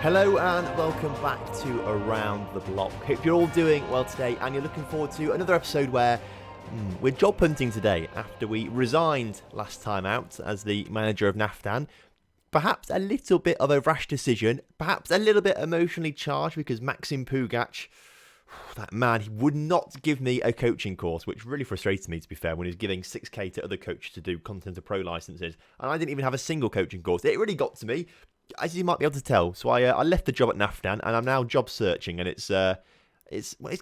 Hello and welcome back to Around The Bloc. Hope you're all doing well today and you're looking forward to another episode where we're job hunting today after we resigned last time out as the manager of Naftan. Perhaps a little bit of a rash decision, perhaps a little bit emotionally charged because Maxim Pugac, that man, he would not give me a coaching course, which really frustrated me, to be fair, when he was giving 6k to other coaches to do Continental Pro licenses, and I didn't even have a single coaching course. It really got to me, as you might be able to tell. So I left the job at Naftan, and I'm now job searching, and it's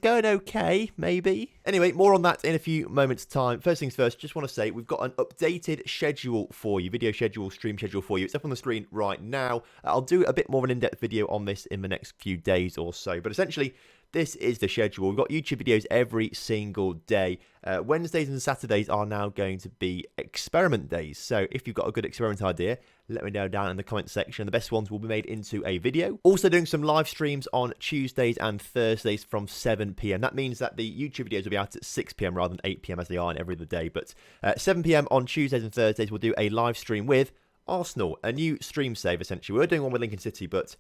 going okay, maybe. Anyway, more on that in a few moments' time. First things first, just want to say we've got an updated schedule for you, video schedule, stream schedule for you. It's up on the screen right now. I'll do a bit more of an in-depth video on this in the next few days or so, but essentially, this is the schedule. We've got YouTube videos every single day. Wednesdays and Saturdays are now going to be experiment days. So if you've got a good experiment idea, let me know down in the comment section. The best ones will be made into a video. Also doing some live streams on Tuesdays and Thursdays from 7 p.m. That means that the YouTube videos will be out at 6 p.m. rather than 8 p.m. as they are in every other day. But 7 p.m. on Tuesdays and Thursdays, we'll do a live stream with Arsenal, a new stream save essentially. We're doing one with Lincoln City, but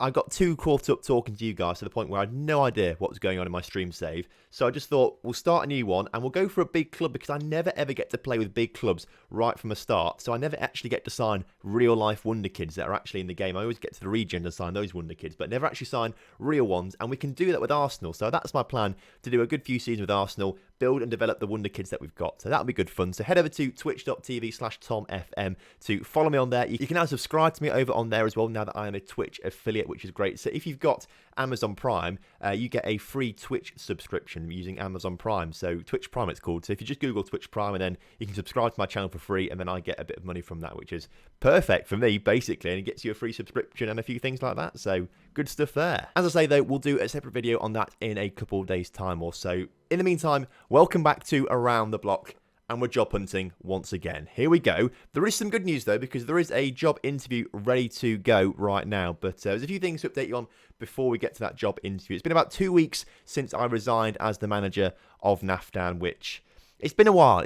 I got too caught up talking to you guys to the point where I had no idea what was going on in my stream save. So I just thought, we'll start a new one and we'll go for a big club because I never ever get to play with big clubs right from the start. So I never actually get to sign real life wonder kids that are actually in the game. I always get to the region and sign those wonder kids, but never actually sign real ones. And we can do that with Arsenal. So that's my plan, to do a good few seasons with Arsenal, build and develop the wonder kids that we've got. So that'll be good fun. So head over to twitch.tv/TomFM to follow me on there. You can now subscribe to me over on there as well now that I am a Twitch affiliate, which is great. So if you've got Amazon Prime, you get a free Twitch subscription using Amazon Prime. So Twitch Prime it's called. So if you just Google Twitch Prime and then you can subscribe to my channel for free, and then I get a bit of money from that, which is perfect for me basically, and it gets you a free subscription and a few things like that. So good stuff there. As I say though, we'll do a separate video on that in a couple of days time or so. In the meantime, welcome back to Around the Bloc, and we're job hunting once again. Here we go. There is some good news though, because there is a job interview ready to go right now, but there's a few things to update you on before we get to that job interview. It's been about 2 weeks since I resigned as the manager of Naftan, which it's been a while.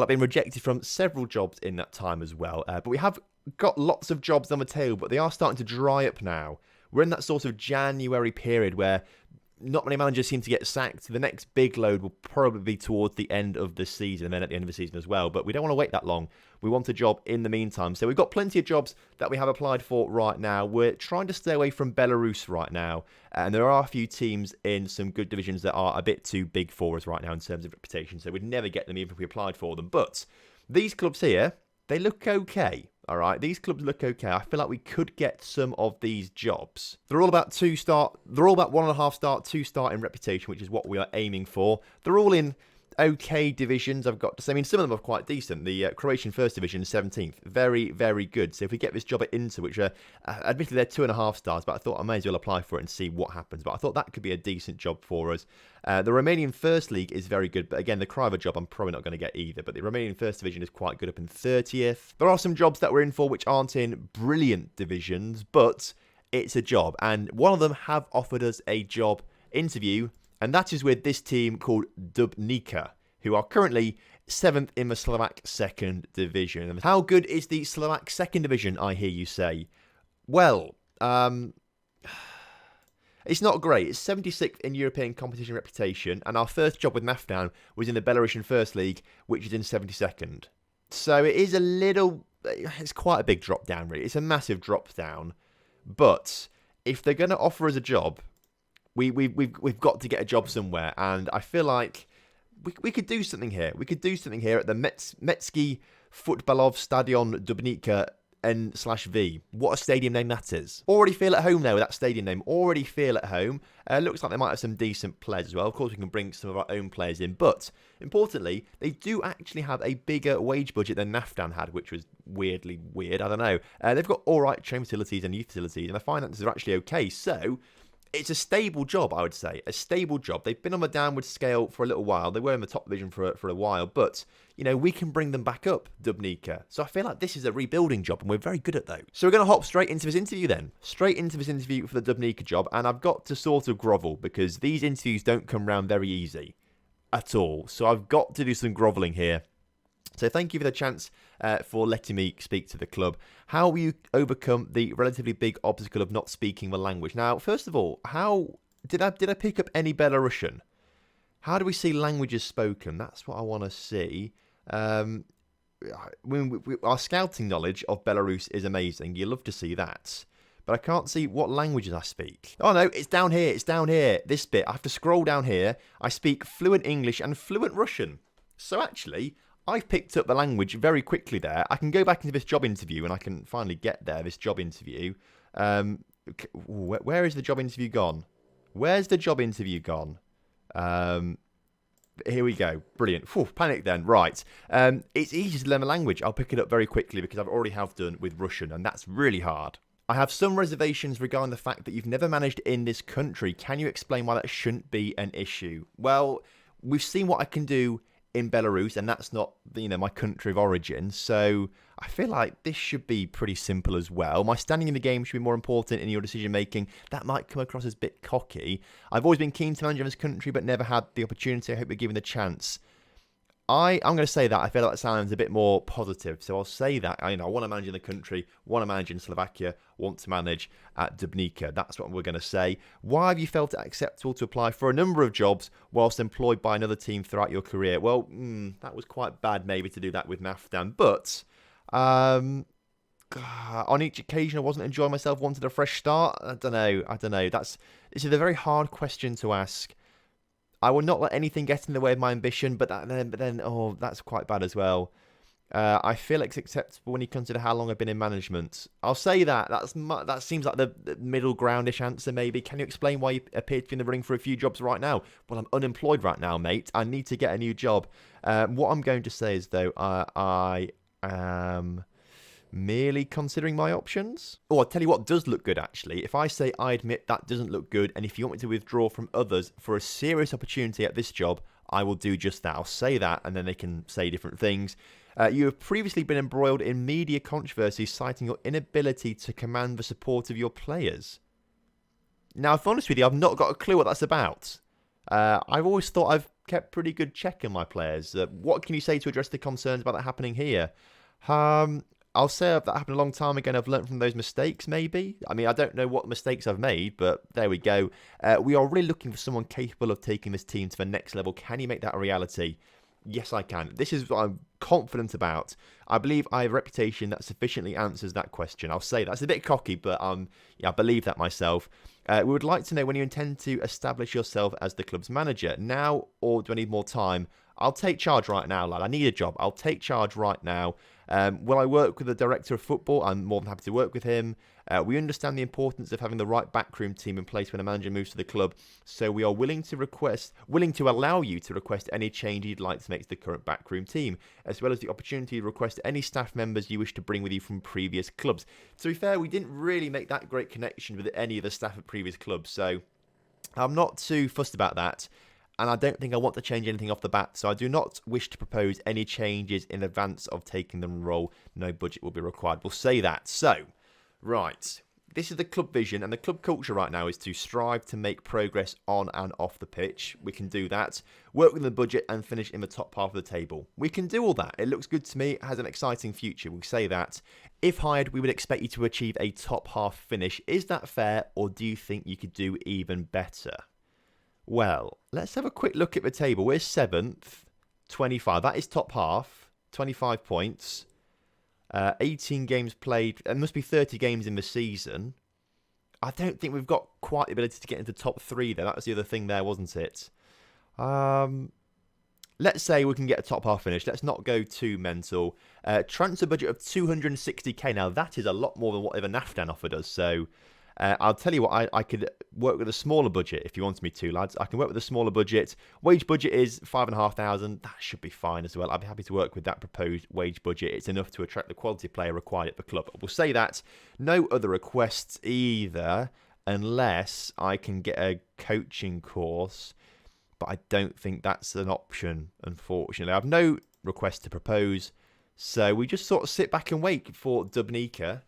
I've been rejected from several jobs in that time as well, but we have got lots of jobs on the tail, but they are starting to dry up now. We're in that sort of January period where not many managers seem to get sacked. The next big load will probably be towards the end of the season, and then at the end of the season as well. But we don't want to wait that long. We want a job in the meantime. So we've got plenty of jobs that we have applied for right now. We're trying to stay away from Belarus right now. And there are a few teams in some good divisions that are a bit too big for us right now in terms of reputation. So we'd never get them even if we applied for them. But these clubs here, they look okay. All right, these clubs look okay. I feel like we could get some of these jobs. They're all about 1.5 star, 2 star in reputation, which is what we are aiming for. They're all in okay divisions, I've got to say. I mean, some of them are quite decent. The Croatian First Division is 17th. Very, very good. So if we get this job at Inter, which admittedly they're 2.5 stars, but I thought I may as well apply for it and see what happens. But I thought that could be a decent job for us. The Romanian First League is very good, but again, the Kriva job I'm probably not going to get either. But the Romanian First Division is quite good, up in 30th. There are some jobs that we're in for which aren't in brilliant divisions, but it's a job. And one of them have offered us a job interview, and that is with this team called Dubnica, who are currently 7th in the Slovak 2nd Division. And how good is the Slovak 2nd Division, I hear you say? Well, it's not great. It's 76th in European competition reputation, and our first job with Naftan was in the Belarusian First League, which is in 72nd. So it is it's quite a big drop down, really. It's a massive drop down. But if they're going to offer us a job, we've got to get a job somewhere, and I feel like we could do something here. We could do something here at the Metsky Futbalov Stadion Dubnica N/V. What a stadium name that is. Already feel at home there with that stadium name. Already feel at home. Looks like they might have some decent players as well. Of course, we can bring some of our own players in. But, importantly, they do actually have a bigger wage budget than Naftan had, which was weirdly weird. I don't know. They've got alright training facilities and youth facilities, and the finances are actually okay. So, it's a stable job, I would say. A stable job. They've been on the downward scale for a little while. They were in the top division for a while. But, you know, we can bring them back up, Dubnica. So I feel like this is a rebuilding job, and we're very good at those. So we're going to hop straight into this interview then. Straight into this interview for the Dubnica job. And I've got to sort of grovel, because these interviews don't come round very easy at all. So I've got to do some grovelling here. So thank you for the chance for letting me speak to the club. How will you overcome the relatively big obstacle of not speaking the language? Now, first of all, how did I pick up any Belarusian? How do we see languages spoken? That's what I want to see. Our scouting knowledge of Belarus is amazing. You love to see that. But I can't see what languages I speak. Oh no, it's down here. It's down here. This bit. I have to scroll down here. I speak fluent English and fluent Russian. So actually, I've picked up the language very quickly there. I can go back into this job interview and I can finally get there, this job interview. Where is the job interview gone? Where's the job interview gone? Here we go. Brilliant. Whew, panic then. Right. It's easy to learn the language. I'll pick it up very quickly because I've already have done with Russian, and that's really hard. I have some reservations regarding the fact that you've never managed in this country. Can you explain why that shouldn't be an issue? Well, we've seen what I can do in Belarus, and that's not, my country of origin. So I feel like this should be pretty simple as well. My standing in the game should be more important in your decision making. That might come across as a bit cocky. I've always been keen to manage in this country, but never had the opportunity. I hope you're given the chance. I'm going to say that. I feel like that sounds a bit more positive. So I'll say that. I want to manage in the country, want to manage in Slovakia, want to manage at Dubnica. That's what we're going to say. Why have you felt it acceptable to apply for a number of jobs whilst employed by another team throughout your career? Well, that was quite bad maybe to do that with Naftan. But on each occasion I wasn't enjoying myself, wanted a fresh start. I don't know. This is a very hard question to ask. I will not let anything get in the way of my ambition, but then, that's quite bad as well. I feel it's acceptable when you consider how long I've been in management. I'll say that. That seems like the middle groundish answer, maybe. Can you explain why you appear to be in the running for a few jobs right now? Well, I'm unemployed right now, mate. I need to get a new job. What I'm going to say is, though, I am merely considering my options. Oh, I'll tell you what does look good, actually. If I say I admit that doesn't look good, and if you want me to withdraw from others for a serious opportunity at this job, I will do just that. I'll say that, and then they can say different things. You have previously been embroiled in media controversies, citing your inability to command the support of your players. Now, if I'm honest with you, I've not got a clue what that's about. I've always thought I've kept pretty good check on my players. What can you say to address the concerns about that happening here? I'll say that happened a long time ago and I've learned from those mistakes, maybe. I mean, I don't know what mistakes I've made, but there we go. We are really looking for someone capable of taking this team to the next level. Can you make that a reality? Yes, I can. This is what I'm confident about. I believe I have a reputation that sufficiently answers that question. I'll say that's a bit cocky, but I believe that myself. We would like to know when you intend to establish yourself as the club's manager. Now, or do I need more time? I'll take charge right now, lad. I need a job. I'll take charge right now. Will I work with the director of football? I'm more than happy to work with him. We understand the importance of having the right backroom team in place when a manager moves to the club, so we are willing to allow you to request any change you'd like to make to the current backroom team, as well as the opportunity to request any staff members you wish to bring with you from previous clubs. To be fair, we didn't really make that great connection with any of the staff at previous clubs, so I'm not too fussed about that. And I don't think I want to change anything off the bat, so I do not wish to propose any changes in advance of taking the role. No budget will be required. We'll say that. So, right, this is the club vision, and the club culture right now is to strive to make progress on and off the pitch. We can do that. Work within the budget and finish in the top half of the table. We can do all that. It looks good to me. It has an exciting future. We'll say that. If hired, we would expect you to achieve a top half finish. Is that fair, or do you think you could do even better? Well, let's have a quick look at the table. We're 7th, 25. That is top half, 25 points. 18 games played. There must be 30 games in the season. I don't think we've got quite the ability to get into top 3 there. That was the other thing there, wasn't it? Let's say we can get a top half finish. Let's not go too mental. Transfer budget of 260k. Now, that is a lot more than whatever Naftan offered us. So, I'll tell you what, I could work with a smaller budget if you wanted me to, lads. I can work with a smaller budget. Wage budget is 5,500. That should be fine as well. I'd be happy to work with that proposed wage budget. It's enough to attract the quality player required at the club. We'll say that. No other requests either, unless I can get a coaching course. But I don't think that's an option, unfortunately. I have no request to propose. So we just sort of sit back and wait for Dubnica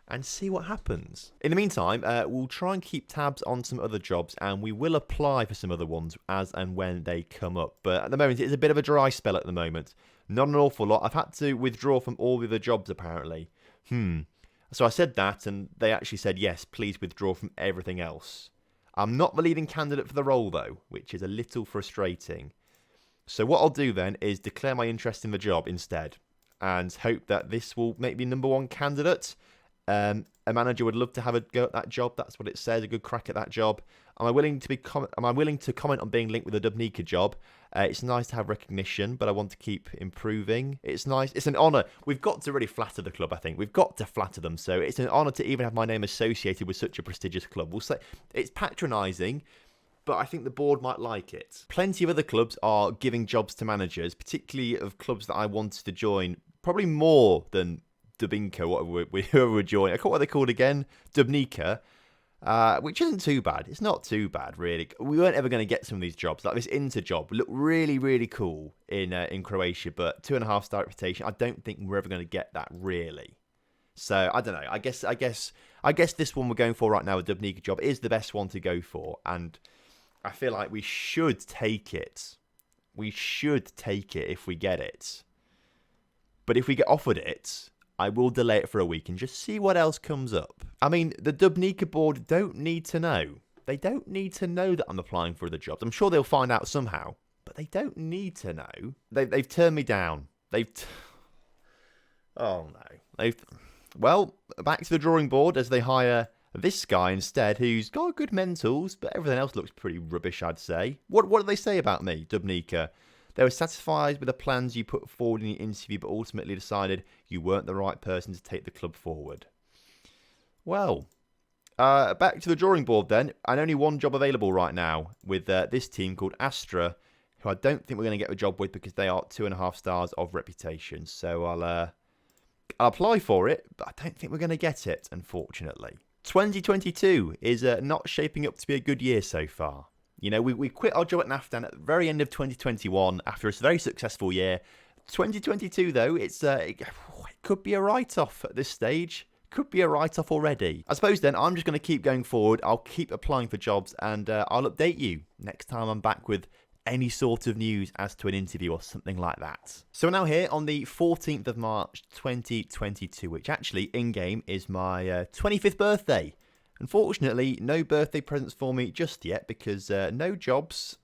and see what happens. In the meantime, we'll try and keep tabs on some other jobs, and we will apply for some other ones as and when they come up. But at the moment, it's a bit of a dry spell at the moment. Not an awful lot. I've had to withdraw from all the other jobs, apparently. So I said that, and they actually said, yes, please withdraw from everything else. I'm not the leading candidate for the role, though, which is a little frustrating. So what I'll do then is declare my interest in the job instead, and hope that this will make me number one candidate. A manager would love to have a go at that job. That's what it says, a good crack at that job. Am I willing to comment on being linked with a Dubnica job? It's nice to have recognition, but I want to keep improving. It's nice. It's an honour. We've got to really flatter the club, I think. We've got to flatter them. So it's an honour to even have my name associated with such a prestigious club. We'll say it's patronising, but I think the board might like it. Plenty of other clubs are giving jobs to managers, particularly of clubs that I wanted to join, probably more than Dubnica, whoever would join. I forgot what they're called again. Dubnica. Which isn't too bad. It's not too bad, really. We weren't ever going to get some of these jobs. Like this Inter job looked really, really cool in Croatia, but 2.5-star reputation. I don't think we're ever going to get that, really. So I don't know. I guess this one we're going for right now, a Dubnica job, is the best one to go for, and I feel like we should take it. We should take it if we get it. But if we get offered it, I will delay it for a week and just see what else comes up. I mean, the Dubnica board don't need to know. They don't need to know that I'm applying for the jobs. I'm sure they'll find out somehow, but they don't need to know. They've turned me down. Oh no. Well, back to the drawing board as they hire this guy instead, who's got good mentals, but everything else looks pretty rubbish, I'd say. What did they say about me, Dubnica? They were satisfied with the plans you put forward in the interview, but ultimately decided you weren't the right person to take the club forward. Well, back to the drawing board then, and only one job available right now with this team called Astra, who I don't think we're going to get a job with because they are 2.5 stars of reputation. So I'll apply for it, but I don't think we're going to get it, unfortunately. 2022 is not shaping up to be a good year so far. You know, we quit our job at Naftan at the very end of 2021 after a very successful year. 2022, though, it could be a write-off at this stage. Could be a write-off already. I suppose then I'm just going to keep going forward. I'll keep applying for jobs and I'll update you next time I'm back with any sort of news as to an interview or something like that. So we're now here on the 14th of March 2022, which actually in-game is my 25th birthday. Unfortunately, no birthday presents for me just yet because no jobs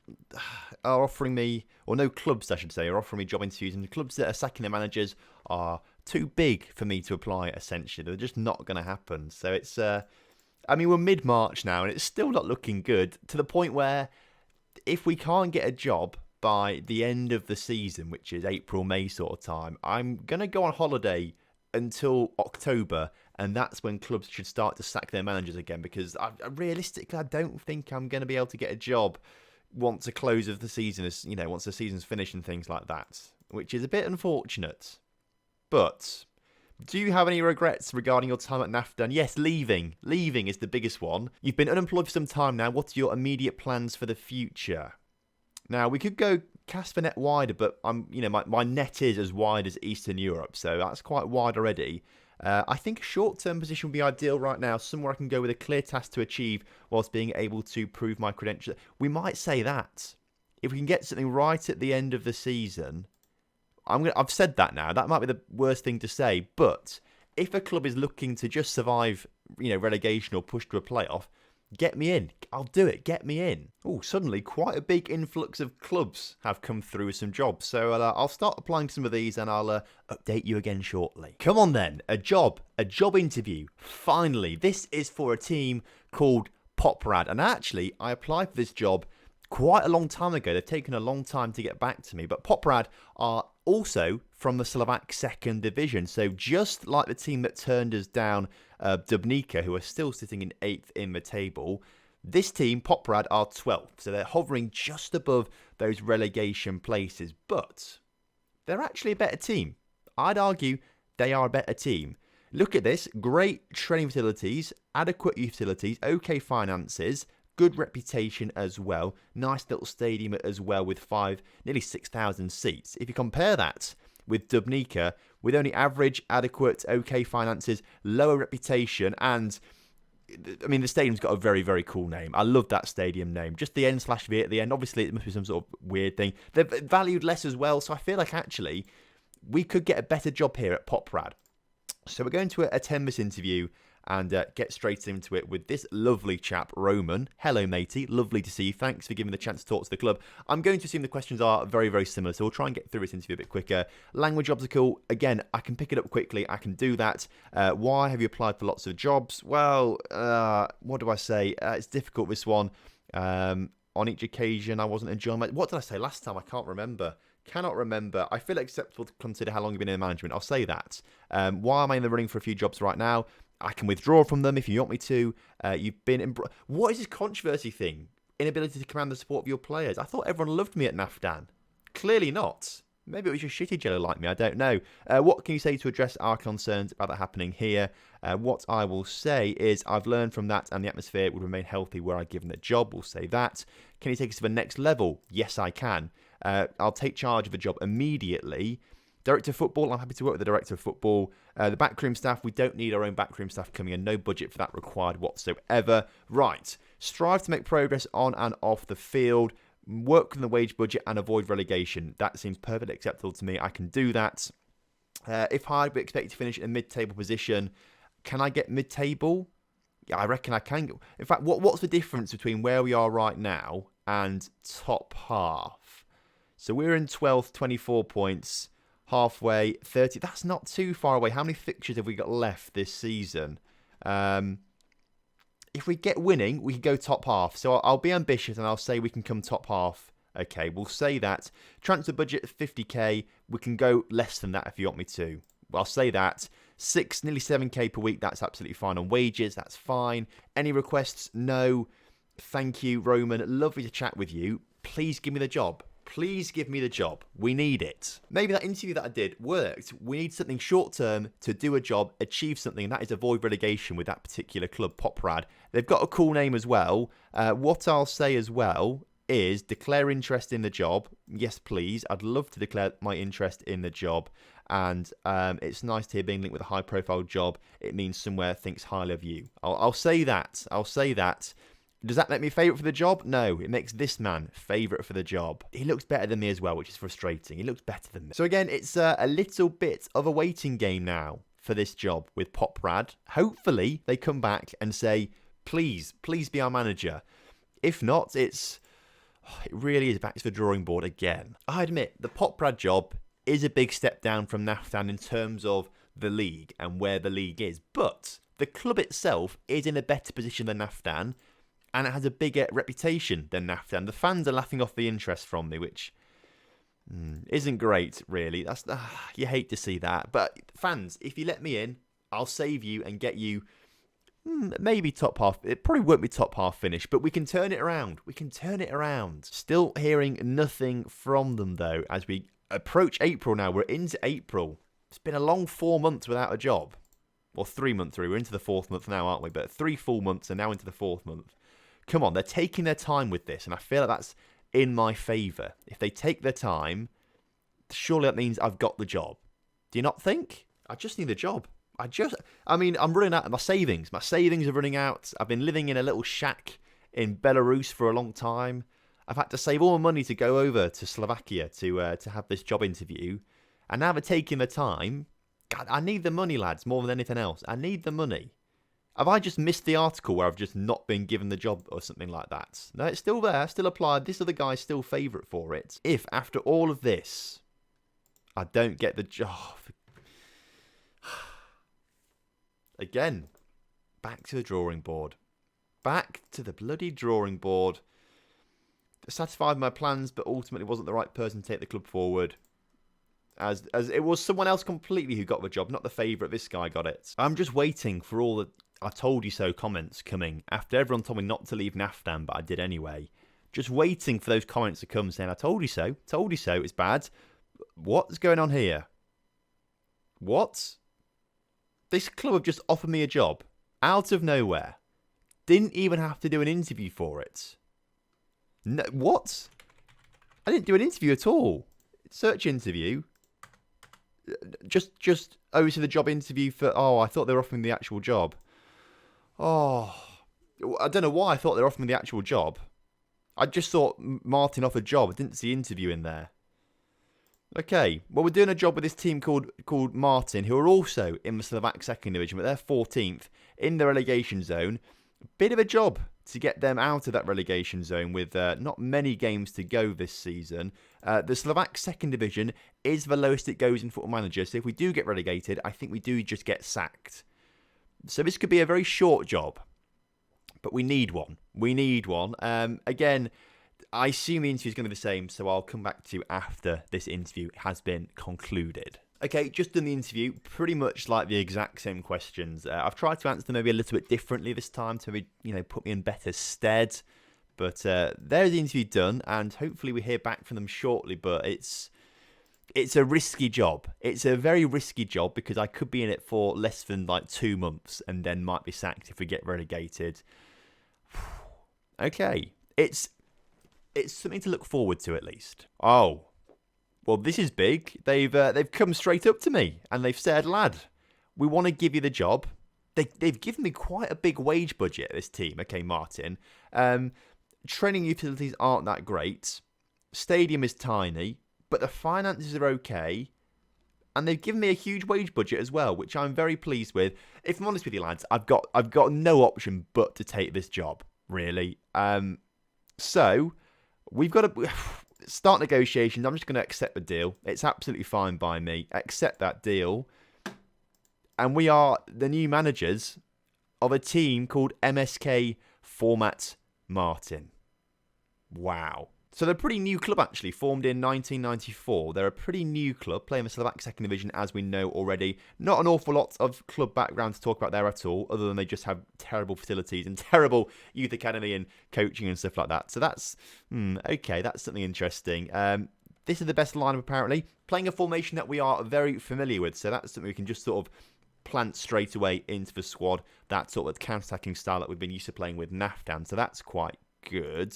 are offering me, or no clubs, I should say, are offering me job interviews. And the clubs that are sacking their managers are too big for me to apply, essentially. They're just not going to happen. So it's, we're mid-March now and it's still not looking good, to the point where if we can't get a job by the end of the season, which is April, May sort of time, I'm going to go on holiday until October. And that's when clubs should start to sack their managers again, because realistically, I don't think I'm going to be able to get a job once the close of the season is, once the season's finished and things like that, which is a bit unfortunate. But do you have any regrets regarding your time at Naftan? Yes, leaving. Leaving is the biggest one. You've been unemployed for some time now. What are your immediate plans for the future? Now, we could go cast the net wider, but my net is as wide as Eastern Europe, so that's quite wide already. I think a short-term position would be ideal right now, somewhere I can go with a clear task to achieve whilst being able to prove my credentials. We might say that. If we can get something right at the end of the season, I've said that now. That might be the worst thing to say, but if a club is looking to just survive, relegation or push to a playoff, get me in. I'll do it. Get me in. Oh, suddenly quite a big influx of clubs have come through with some jobs. So I'll start applying to some of these and I'll update you again shortly. Come on then. A job interview. Finally, this is for a team called Poprad. And actually, I applied for this job quite a long time ago. They've taken a long time to get back to me. But Poprad are also from the Slovak second division. So just like the team that turned us down, Dubnica, who are still sitting in 8th in the table, this team, Poprad, are 12th. So they're hovering just above those relegation places. But they're actually a better team. I'd argue they are a better team. Look at this. Great training facilities, adequate youth facilities, okay finances, good reputation as well. Nice little stadium as well with nearly 6,000 seats. If you compare that with Dubnica, with only average, adequate, okay finances, lower reputation, and the stadium's got a very, very cool name. I love that stadium name. Just the N/V at the end. Obviously, it must be some sort of weird thing. They're valued less as well, so I feel like actually we could get a better job here at Poprad. So we're going to attend this interview and get straight into it with this lovely chap, Roman. Hello, matey. Lovely to see you. Thanks for giving me the chance to talk to the club. I'm going to assume the questions are very, very similar, so we'll try and get through this interview a bit quicker. Language obstacle, again, I can pick it up quickly. I can do that. Why have you applied for lots of jobs? Well, what do I say? It's difficult, this one. On each occasion, I wasn't enjoying my... What did I say last time? I can't remember. Cannot remember. I feel acceptable to consider how long you've been in management. I'll say that. Why am I in the running for a few jobs right now? I can withdraw from them if you want me to. You've been... What is this controversy thing? Inability to command the support of your players. I thought everyone loved me at Naftan. Clearly not. Maybe it was just shitty jello like me. I don't know. What can you say to address our concerns about that happening here? What I will say is I've learned from that and the atmosphere would remain healthy where I give them the job. We'll say that. Can you take us to the next level? Yes, I can. I'll take charge of the job immediately. Director of football, I'm happy to work with the director of football. The backroom staff, we don't need our own backroom staff coming in. No budget for that required whatsoever. Right. Strive to make progress on and off the field. Work within the wage budget and avoid relegation. That seems perfectly acceptable to me. I can do that. If hired, we expect to finish in a mid-table position. Can I get mid-table? Yeah, I reckon I can. In fact, what's the difference between where we are right now and top half? So we're in 12th, 24 points. Halfway, 30. That's not too far away. How many fixtures have we got left this season? If we get winning, we can go top half. So I'll be ambitious and I'll say we can come top half. Okay, we'll say that. Transfer budget 50k. We can go less than that if you want me to. I'll say that. Nearly 7k per week. That's absolutely fine. On wages, that's fine. Any requests? No. Thank you, Roman. Lovely to chat with you. Please give me the job. Please give me the job. We need it. Maybe that interview that I did worked. We need something short term to do a job, achieve something, and that is avoid relegation with that particular club, Poprad. They've got a cool name as well. What I'll say as well is declare interest in the job. Yes, please. I'd love to declare my interest in the job. And it's nice to hear being linked with a high profile job. It means somewhere thinks highly of you. I'll say that. I'll say that. Does that make me favourite for the job? No, it makes this man favourite for the job. He looks better than me as well, which is frustrating. He looks better than me. So again, it's a little bit of a waiting game now for this job with Poprad. Hopefully, they come back and say, please be our manager. If not, it really is back to the drawing board again. I admit, the Poprad job is a big step down from Naftan in terms of the league and where the league is. But the club itself is in a better position than Naftan. And it has a bigger reputation than Naftan. The fans are laughing off the interest from me, which isn't great, really. You hate to see that. But fans, if you let me in, I'll save you and get you maybe top half. It probably won't be top half finish, but we can turn it around. We can turn it around. Still hearing nothing from them, though, as we approach April now. We're into April. It's been a long 4 months without a job. Or 3 months through. We're into the 4th month now, aren't we? But 3 full months and now into the 4th month. Come on, they're taking their time with this, and I feel like that's in my favour. If they take their time, surely that means I've got the job. Do you not think? I just need a job. I'm running out of my savings. My savings are running out. I've been living in a little shack in Belarus for a long time. I've had to save all my money to go over to Slovakia to have this job interview. And now they're taking the time. God, I need the money, lads, more than anything else. I need the money. Have I just missed the article where I've just not been given the job or something like that? No, it's still there, still applied. This other guy's still favourite for it. If, after all of this, I don't get the job... Again, back to the drawing board. Back to the bloody drawing board. Satisfied with my plans, but ultimately wasn't the right person to take the club forward. As it was someone else completely who got the job, not the favourite. This guy got it. I'm just waiting for all the I told you so comments coming after everyone told me not to leave Naftan, but I did anyway. Just waiting for those comments to come saying, I told you so, it's bad. What's going on here? What? This club have just offered me a job out of nowhere. Didn't even have to do an interview for it. No, what? I didn't do an interview at all. Search interview. Just over to the job interview for, I thought they were offering the actual job. I don't know why I thought they were offering the actual job. I just thought Martin offered a job. I didn't see interview in there. Okay, well, we're doing a job with this team called Martin, who are also in the Slovak second division, but they're 14th in the relegation zone. Bit of a job to get them out of that relegation zone with not many games to go this season. The Slovak second division is the lowest it goes in Football Manager, so if we do get relegated, I think we do just get sacked. So this could be a very short job, but we need one. We need one. Again, I assume the interview is going to be the same, so I'll come back to you after this interview has been concluded. Okay, just done the interview, pretty much like the exact same questions. I've tried to answer them maybe a little bit differently this time to maybe, put me in better stead. But there's the interview done, and hopefully we hear back from them shortly. But it's a risky job. It's a very risky job because I could be in it for less than 2 months and then might be sacked if we get relegated. Okay, it's something to look forward to at least. Oh, well, this is big. They've come straight up to me and they've said, lad, we want to give you the job. They've given me quite a big wage budget, this team. Okay, Martin. Training utilities aren't that great. Stadium is tiny, but the finances are okay. And they've given me a huge wage budget as well, which I'm very pleased with. If I'm honest with you, lads, I've got no option but to take this job, really. So we've got to start negotiations. I'm just going to accept the deal. It's absolutely fine by me. Accept that deal. And we are the new managers of a team called MSK Format Martin. Wow. So they're a pretty new club, actually, formed in 1994. They're a pretty new club, playing the Slovak second division, as we know already. Not an awful lot of club background to talk about there at all, other than they just have terrible facilities and terrible youth academy and coaching and stuff like that. So that's, okay, that's something interesting. This is the best lineup, apparently. Playing a formation that we are very familiar with, so that's something we can just sort of plant straight away into the squad. That sort of counter-attacking style that we've been used to playing with Naftan, so that's quite good.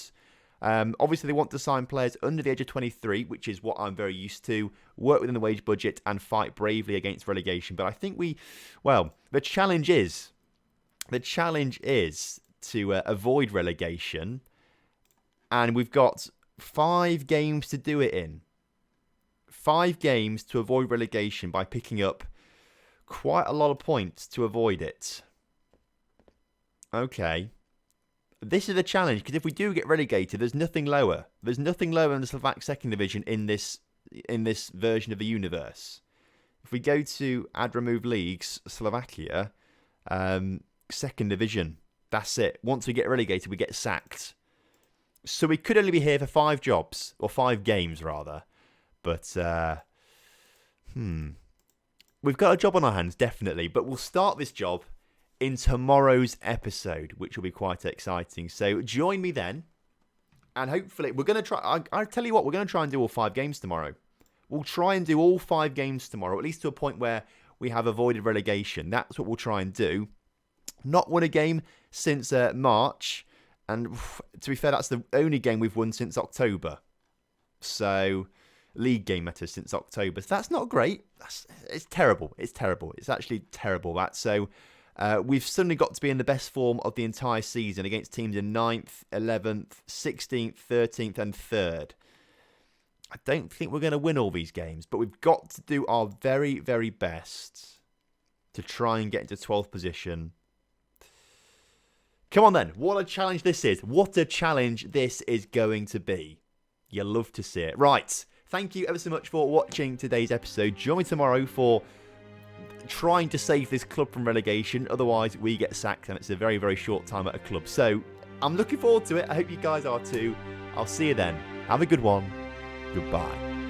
Obviously, they want to sign players under the age of 23, which is what I'm very used to, work within the wage budget and fight bravely against relegation. But I think the challenge is to avoid relegation, and we've got 5 games to do it in. 5 games to avoid relegation by picking up quite a lot of points to avoid it. Okay. This is a challenge, because if we do get relegated, there's nothing lower. There's nothing lower in the Slovak second division in this version of the universe. If we go to add remove leagues, Slovakia, second division, that's it. Once we get relegated, we get sacked. So we could only be here for 5 jobs, or 5 games rather. But, we've got a job on our hands, definitely. But we'll start this job in tomorrow's episode, which will be quite exciting. So join me then, and hopefully we're going to try. I tell you what, we're going to try and do all 5 games tomorrow. We'll try and do all 5 games tomorrow, at least to a point where we have avoided relegation. That's what we'll try and do. Not won a game since March, and to be fair, that's the only game we've won since October. So, league game matters since October. So that's not great. It's terrible. It's terrible. It's actually terrible, that. So, we've suddenly got to be in the best form of the entire season against teams in 9th, 11th, 16th, 13th and 3rd. I don't think we're going to win all these games, but we've got to do our very, very best to try and get into 12th position. Come on then, what a challenge this is. What a challenge this is going to be. You'll love to see it. Right, thank you ever so much for watching today's episode. Join me tomorrow for trying to save this club from relegation. Otherwise, we get sacked, and it's a very, very short time at a club. So, I'm looking forward to it. I hope you guys are too. I'll see you then. Have a good one. Goodbye.